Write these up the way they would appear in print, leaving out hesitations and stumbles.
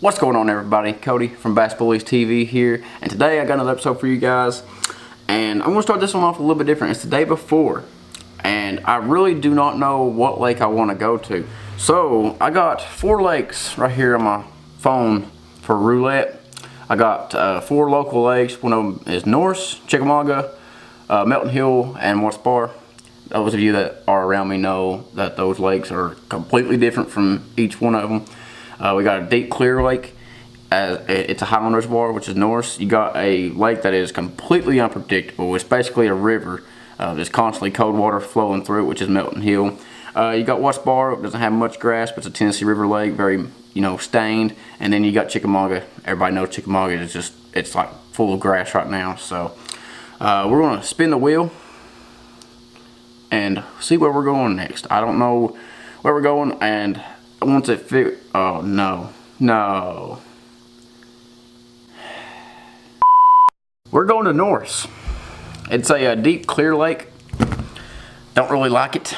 What's going on, everybody? Cody from BassBullies TV here, and today I got another episode for you guys. And I'm gonna start this one off a little bit different. It's the day before, and I really do not know what lake I want to go to. So I got 4 lakes right here on my phone for roulette. I got 4 local lakes. One of them is Norse, Chickamauga, Melton Hill, and Watts Bar. Those of you that are around me know that those lakes are completely different from each one of them. We got a deep clear lake. It's a Highland Reservoir, which is Norse. You got a lake that is completely unpredictable. It's basically a river. There's constantly cold water flowing through it, which is Melton Hill. You got Watts Bar. It doesn't have much grass, but it's a Tennessee River lake, very stained. And then you got Chickamauga. Everybody knows Chickamauga is it's like full of grass right now. So we're gonna spin the wheel and see where we're going next. I don't know where we're going, and once it oh no, we're going to Norse. It's a deep clear lake. Don't really like it.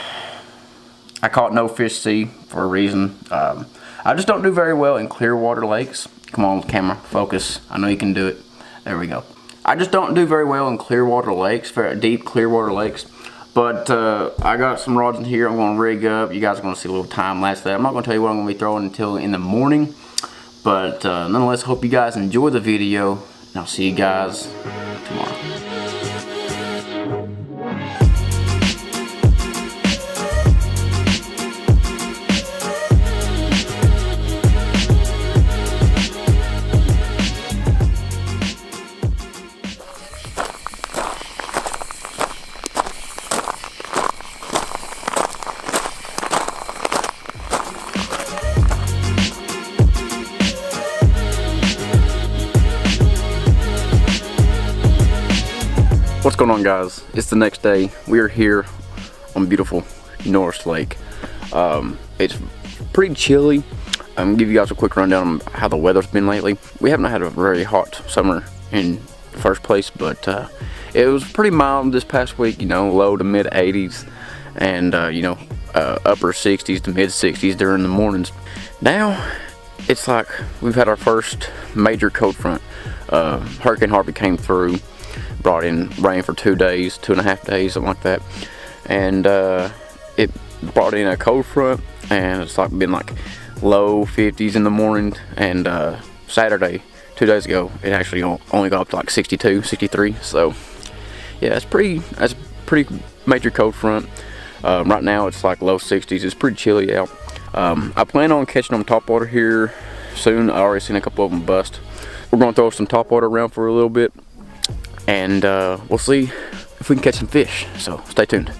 I call it no fish sea for a reason. I just don't do very well in clear water lakes. Come on, camera, focus. I know you can do it. There we go. I just don't do very well in clear water lakes, very deep clear water lakes. But I got some rods in here I'm going to rig up. You guys are going to see a little time lapse there. I'm not going to tell you what I'm going to be throwing until in the morning. But nonetheless, hope you guys enjoy the video. And I'll see you guys tomorrow. What's going on, guys? It's the next day. We are here on beautiful Norse Lake. It's pretty chilly. I'm gonna give you guys a quick rundown on how the weather's been lately. We haven't had a very hot summer in the first place, but it was pretty mild this past week, low to mid 80s and upper 60s to mid 60s during the mornings. Now it's like we've had our first major cold front. Hurricane Harvey came through, brought in rain for 2 days, 2.5 days, something like that, and it brought in a cold front, and it's like been like low 50s in the morning. And Saturday, 2 days ago, it actually only got up to like 62, 63. So yeah, that's pretty major cold front. Right now it's like low 60s. It's pretty chilly out. I plan on catching them topwater here soon. I already seen a couple of them bust. We're gonna throw some topwater around for a little bit, and we'll see if we can catch some fish. So stay tuned.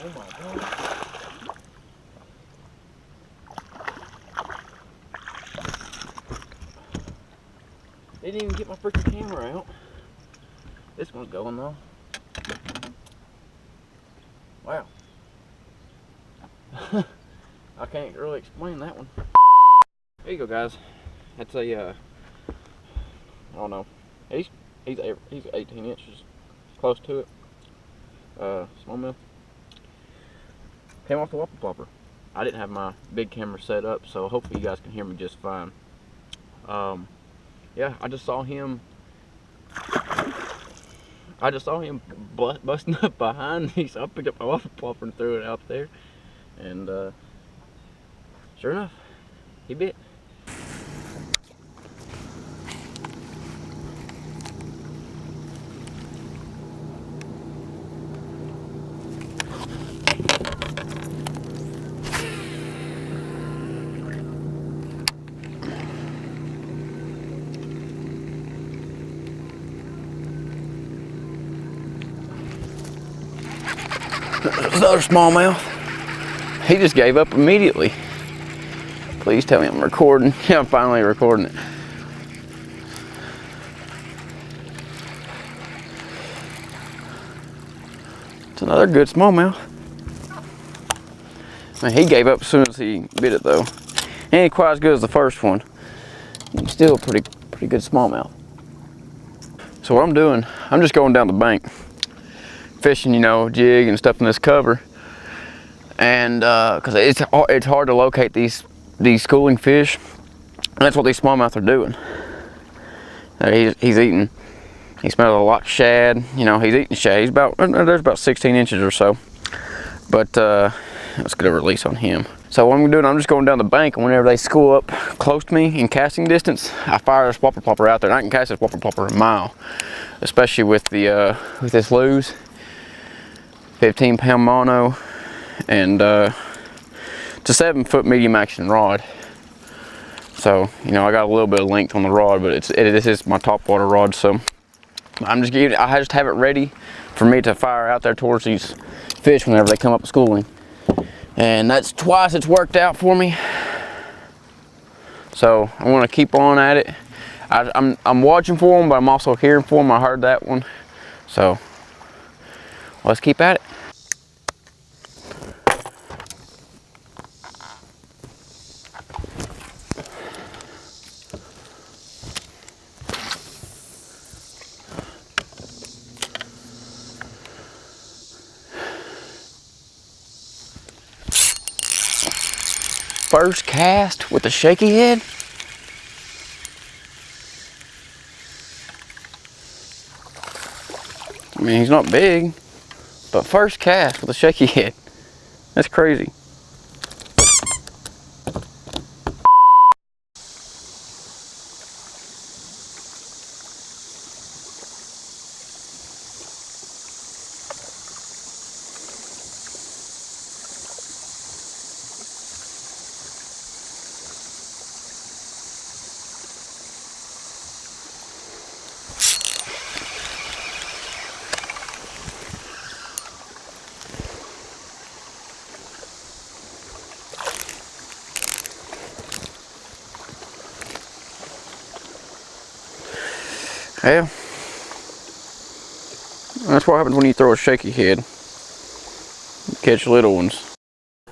Oh my God. Didn't even get my freaking camera out. This one's going though. Wow. I can't really explain that one. There you go, guys. That's a I don't know. He's 18 inches, close to it. Smallmouth. Came off the whopper plopper. I didn't have my big camera set up, so hopefully you guys can hear me just fine. Yeah, I just saw him busting up behind me, so I picked up my whopper plopper and threw it out there. And sure enough, he bit. There's another smallmouth. He just gave up immediately. Please tell me I'm recording. Yeah, I'm finally recording it. It's another good smallmouth. Man, he gave up as soon as he bit it though. Ain't quite as good as the first one. Still pretty good smallmouth. So what I'm doing, I'm just going down the bank, fishing, you know, jig and stuff in this cover. And because it's hard to locate these schooling fish. And that's what these smallmouth are doing. He's eating. He smells a lot of shad. You know, he's eating shad. There's about 16 inches or so. But let's get a release on him. So what I'm doing, I'm just going down the bank, and whenever they school up close to me in casting distance, I fire this whopper plopper out there, and I can cast this whopper plopper a mile, especially with this lose, 15-pound mono, and it's a 7-foot medium action rod. So you know I got a little bit of length on the rod, but this is my top water rod. So I just have it ready for me to fire out there towards these fish whenever they come up schooling. And that's twice it's worked out for me. So I want to keep on at it. I'm watching for them, but I'm also hearing for them. I heard that one. So let's keep at it. First cast with a shaky head. I mean, he's not big, but first cast with a shaky head. That's crazy. Yeah, that's what happens when you throw a shaky head. You catch little ones.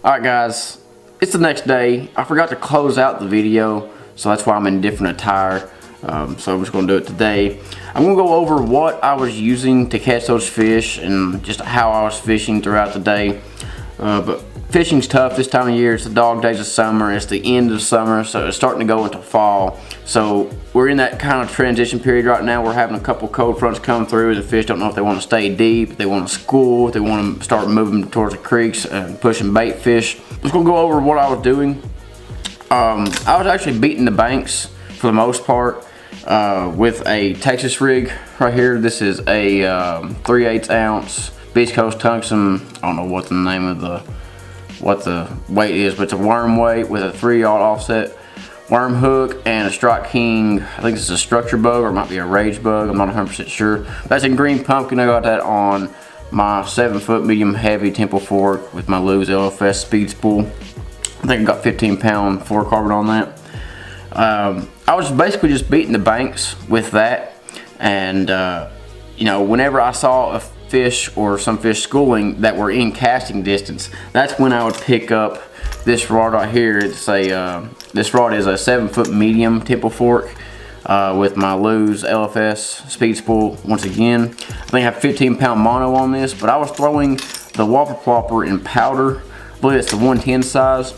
Alright guys, it's the next day. I forgot to close out the video, so that's why I'm in different attire. So I'm just going to do it today. I'm going to go over what I was using to catch those fish and just how I was fishing throughout the day. But fishing's tough this time of year. It's the dog days of summer. It's the end of summer, so it's starting to go into fall. So we're in that kind of transition period right now. We're having a couple cold fronts come through. The fish don't know if they want to stay deep, if they want to school, if they want to start moving towards the creeks and pushing bait fish. Let's go over what I was doing. I was actually beating the banks for the most part with a Texas rig right here. This is a 3/8 ounce Beach Coast Tungsten. I don't know what the name of what the weight is, but it's a worm weight with a 3/0 offset worm hook and a Strike King. I think it's a structure bug, or it might be a rage bug. I'm not 100% sure. That's in green pumpkin. I got that on my 7-foot medium heavy temple fork with my Lew's LFS speed spool. I think I got 15-pound fluorocarbon on that. I was basically just beating the banks with that, and you know, whenever I saw a fish or some fish schooling that were in casting distance, that's when I would pick up this rod right here. It's a this rod is a 7-foot medium temple fork with my Lew's LFS speed spool. Once again, I think I have 15-pound mono on this, but I was throwing the whopper plopper in powder. I believe it's the 110 size,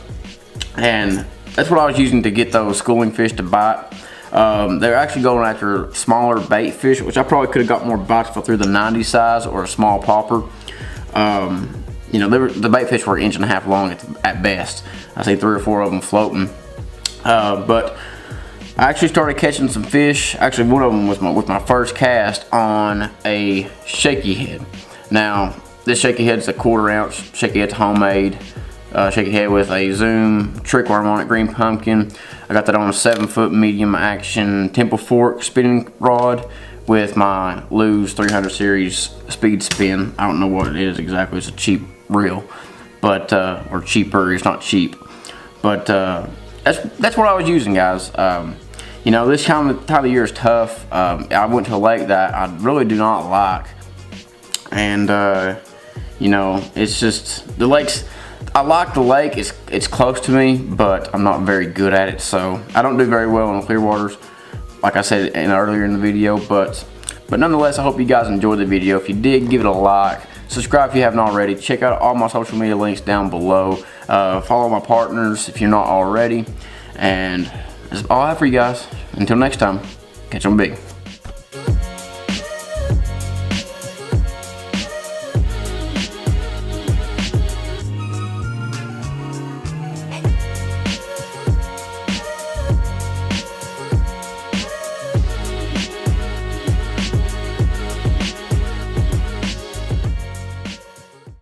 and that's what I was using to get those schooling fish to bite. They're actually going after smaller bait fish, which I probably could have got more bites if I threw the 90 size or a small popper. You know, the bait fish were 1.5 inches long at best. I see 3 or 4 of them floating. But I actually started catching some fish. Actually, one of them was with my first cast on a shaky head. Now, this shaky head is a 1/4 ounce shaky head, homemade. Shaky head with a Zoom trick worm on it, green pumpkin. I got that on a 7-foot medium action temple fork spinning rod with my Lew's 300 series speed spin. I don't know what it is exactly. It's a cheap real, but or cheaper. It's not cheap, but that's what I was using, guys. You know, this time of year is tough. I went to a lake that I really do not like, and you know, it's just the lakes. I like the lake. It's close to me, but I'm not very good at it, so I don't do very well in clear waters, like I said earlier in the video. But nonetheless, I hope you guys enjoyed the video. If you did, give it a like. Subscribe if you haven't already. Check out all my social media links down below. Follow my partners if you're not already. And that's all I have for you guys. Until next time, catch 'em big.